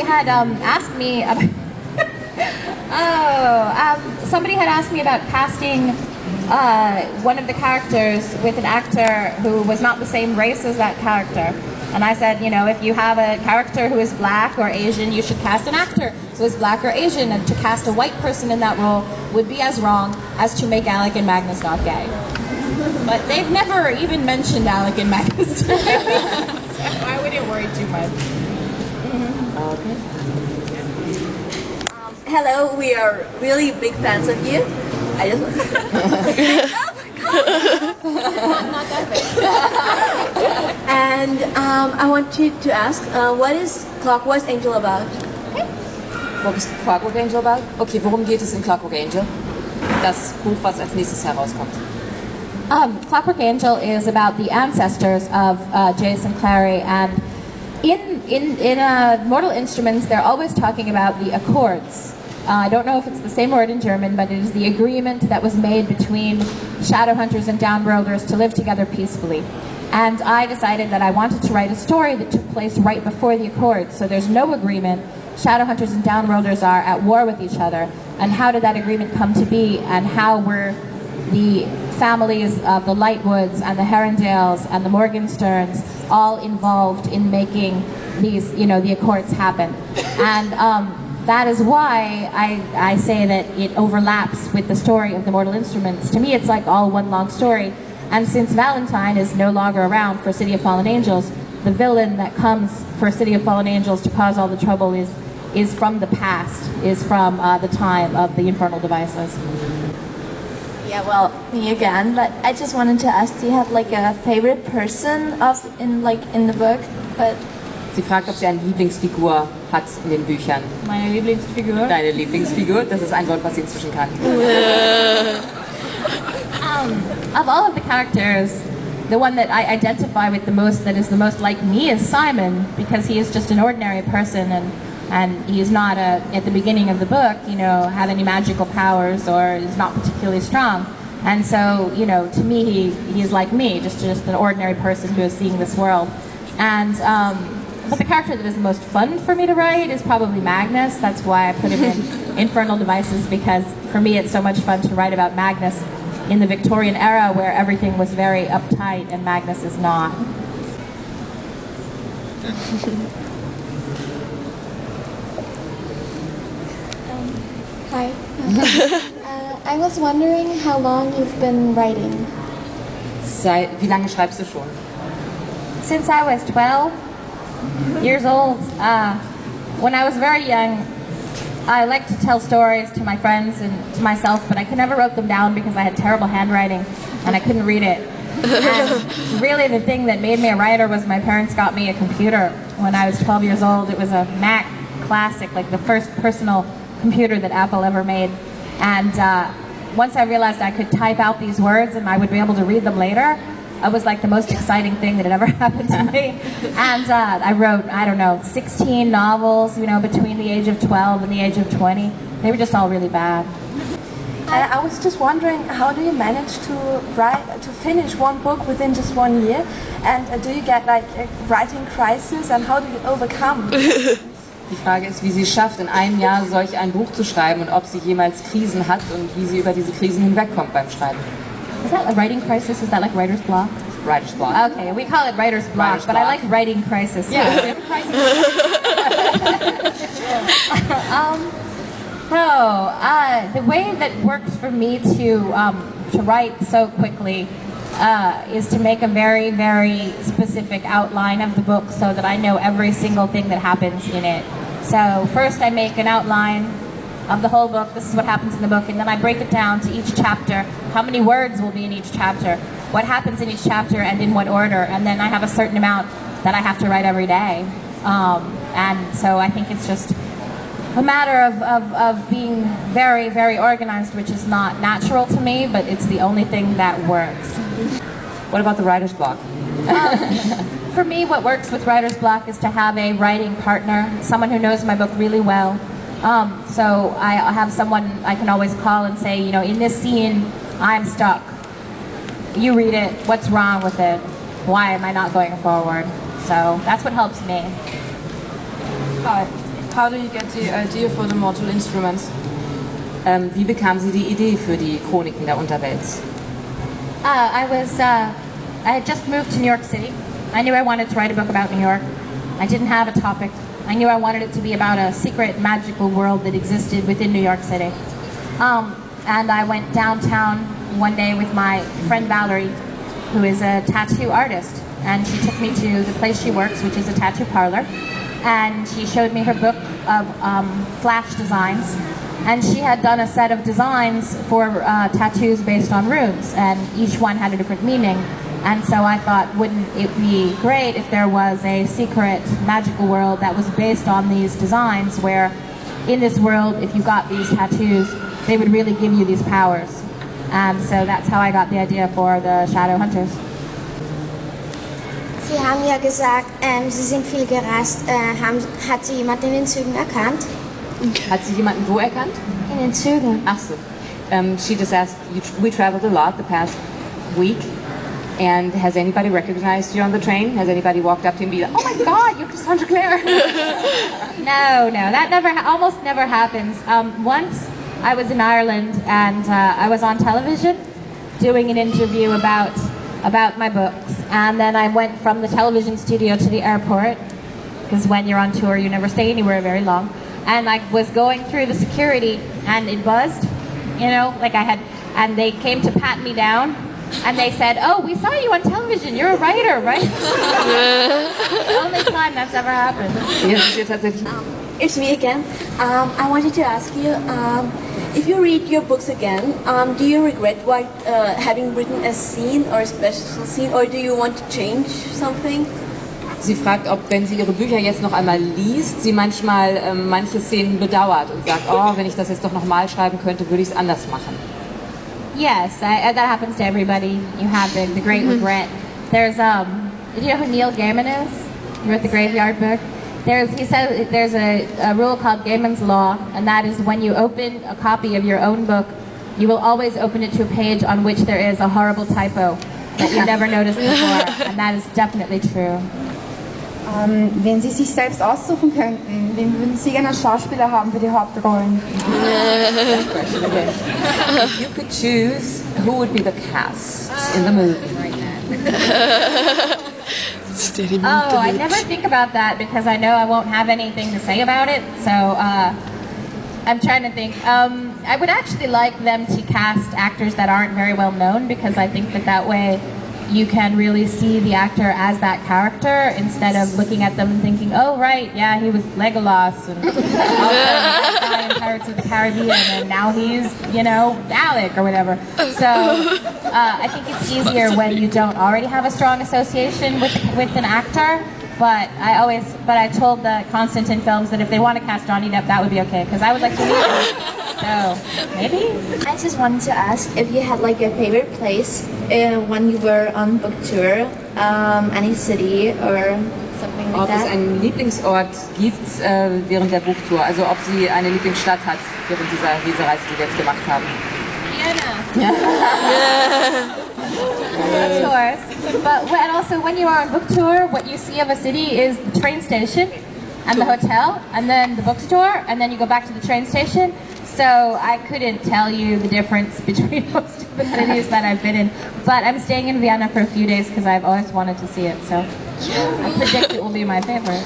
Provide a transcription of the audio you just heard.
had asked me about somebody had asked me about casting one of the characters with an actor who was not the same race as that character. And I said, you know, if you have a character who is black or Asian, you should cast an actor who is black or Asian, and to cast a white person in that role would be as wrong as to make Alec and Magnus not gay. But they've never even mentioned Alec and Magnus. So I wouldn't worry too much. Okay. Hello, we are really big fans of you. I just Not that big. and I want you to ask, what is Clockwork Angel about? What is Clockwork Angel about? Okay, worum geht es in Clockwork Angel? Das Buch, was als nächstes herauskommt. Clockwork Angel is about the ancestors of Jason Clary, and in Mortal Instruments, they're always talking about the accords. I don't know if it's the same word in German, but it is the agreement that was made between Shadowhunters and Downworlders to live together peacefully. And I decided that I wanted to write a story that took place right before the Accords, so there's no agreement. Shadowhunters and Downworlders are at war with each other. And how did that agreement come to be, and how were the families of the Lightwoods and the Herondales and the Morgensterns all involved in making these, you know, the Accords happen. And that is why I say that it overlaps with the story of the Mortal Instruments. To me, it's like all one long story. And since Valentine is no longer around for City of Fallen Angels, the villain that comes for City of Fallen Angels to cause all the trouble is from the past, is from the time of the Infernal Devices. Yeah, well, me again, but I just wanted to ask, do you have like a favorite person in the book? But Sie fragt, ob sie eine Lieblingsfigur hat in den Büchern. Meine Lieblingsfigur? Deine Lieblingsfigur? Das ist ein Wort, was sie inzwischen kann. Of all of the characters, the one that I identify with the most, that is the most like me, is Simon, because he is just an ordinary person, and he is not, at the beginning of the book, you know, have any magical powers or is not particularly strong. And so, you know, to me, he is like me, just an ordinary person who is seeing this world. And but the character that is the most fun for me to write is probably Magnus. That's why I put him in Infernal Devices, because for me it's so much fun to write about Magnus in the Victorian era, where everything was very uptight and Magnus is not. hi. I was wondering how long you've been writing. Wie lange schreibst du schon? Since I was 12 years old. When I was very young, I liked to tell stories to my friends and to myself, but I could never write them down because I had terrible handwriting and I couldn't read it. And really the thing that made me a writer was my parents got me a computer when I was 12 years old. It was a Mac Classic, like the first personal computer that Apple ever made. And once I realized I could type out these words and I would be able to read them later, it was like the most exciting thing that had ever happened to me. And I wrote, I don't know, 16 novels, you know, between the age of 12 and the age of 20. They were just all really bad. I was just wondering, how do you manage to finish one book within just 1 year? And do you get like a writing crisis, and how do you overcome? Die Frage ist, wie sie es schafft, in einem Jahr solch ein Buch zu schreiben und ob sie jemals Krisen hat und wie sie über diese Krisen hinwegkommt beim Schreiben. Is that a writing crisis? Is that like writer's block? Writer's block. Okay, we call it writer's block, but I like writing crisis. Yeah. The way that works for me to write so quickly is to make a very, very specific outline of the book so that I know every single thing that happens in it. So first I make an outline of the whole book. This is what happens in the book, and then I break it down to each chapter. How many words will be in each chapter? What happens in each chapter and in what order? And then I have a certain amount that I have to write every day. And so I think it's just a matter of being very, very organized, which is not natural to me, but it's the only thing that works. What about the writer's block? For me, what works with writer's block is to have a writing partner, someone who knows my book really well. So I have someone I can always call and say, you know, in this scene, I'm stuck. You read it, what's wrong with it? Why am I not going forward? So that's what helps me. Hi, how do you get the idea for the Mortal Instruments? Wie bekam sie die Idee für die Chroniken der Unterwelt? I had just moved to New York City. I knew I wanted to write a book about New York. I didn't have a topic. I knew I wanted it to be about a secret, magical world that existed within New York City. And I went downtown one day with my friend Valerie, who is a tattoo artist. And she took me to the place she works, which is a tattoo parlor. And she showed me her book of flash designs. And she had done a set of designs for tattoos based on runes, and each one had a different meaning. And so I thought, wouldn't it be great if there was a secret magical world that was based on these designs, where in this world, if you got these tattoos, they would really give you these powers. And so that's how I got the idea for the Shadow Hunters. Sie haben ja gesagt, Sie sind viel gereist. Hat Sie jemand in den Zügen erkannt? Hat sie jemanden wo erkannt? In den Zügen. Ach so. She just asked, we traveled a lot the past week, and has anybody recognized you on the train? Has anybody walked up to you and be like, oh my God, you're Cassandra Clare? No, that almost never happens. Once I was in Ireland and I was on television doing an interview about my books, and then I went from the television studio to the airport, because when you're on tour you never stay anywhere very long, and I was going through the security and it buzzed, and they came to pat me down. And they said, oh, we saw you on television, you're a writer, right? The only time that's ever happened. It's me again. I wanted to ask you, if you read your books again, do you regret having written a scene or a special scene, or do you want to change something? Sie fragt, ob, wenn sie ihre Bücher jetzt noch einmal liest, sie manchmal manche Szenen bedauert und sagt, oh, wenn ich das jetzt doch nochmal schreiben könnte, würde ich es anders machen. Yes, that happens to everybody. You have the great regret. There's do you know who Neil Gaiman is? He wrote the Graveyard Book. He says there's a rule called Gaiman's Law, and that is when you open a copy of your own book, you will always open it to a page on which there is a horrible typo that you never noticed before, and that is definitely true. Wenn Sie sich selbst aussuchen könnten, wen würden Sie gerne als Schauspieler haben für die Hauptrollen? If you could choose, who would be the cast in the movie? Oh, I never think about that because I know I won't have anything to say about it. So I'm trying to think. I would actually like them to cast actors that aren't very well known, because I think that way you can really see the actor as that character instead of looking at them and thinking, oh right, yeah, he was Legolas and also that guy in Pirates of the Caribbean and now he's, Alec or whatever. So I think it's easier when you don't already have a strong association with an actor. But I told the Constantine Films that if they want to cast Johnny Depp, that would be okay, because I would like to meet him. So, maybe? I just wanted to ask if you had like a favorite place when you were on book tour, any city or something like Ob es that. einen Lieblingsort gibt während der Buchtour, also ob sie eine Lieblingsstadt hat während dieser Lesereise, die wir jetzt gemacht haben. Of course. And also when you are on book tour, what you see of a city is the train station and the hotel and then the bookstore, and then you go back to the train station. So I couldn't tell you the difference between most of the cities that I've been in. But I'm staying in Vienna for a few days because I've always wanted to see it. So I predict it will be my favorite.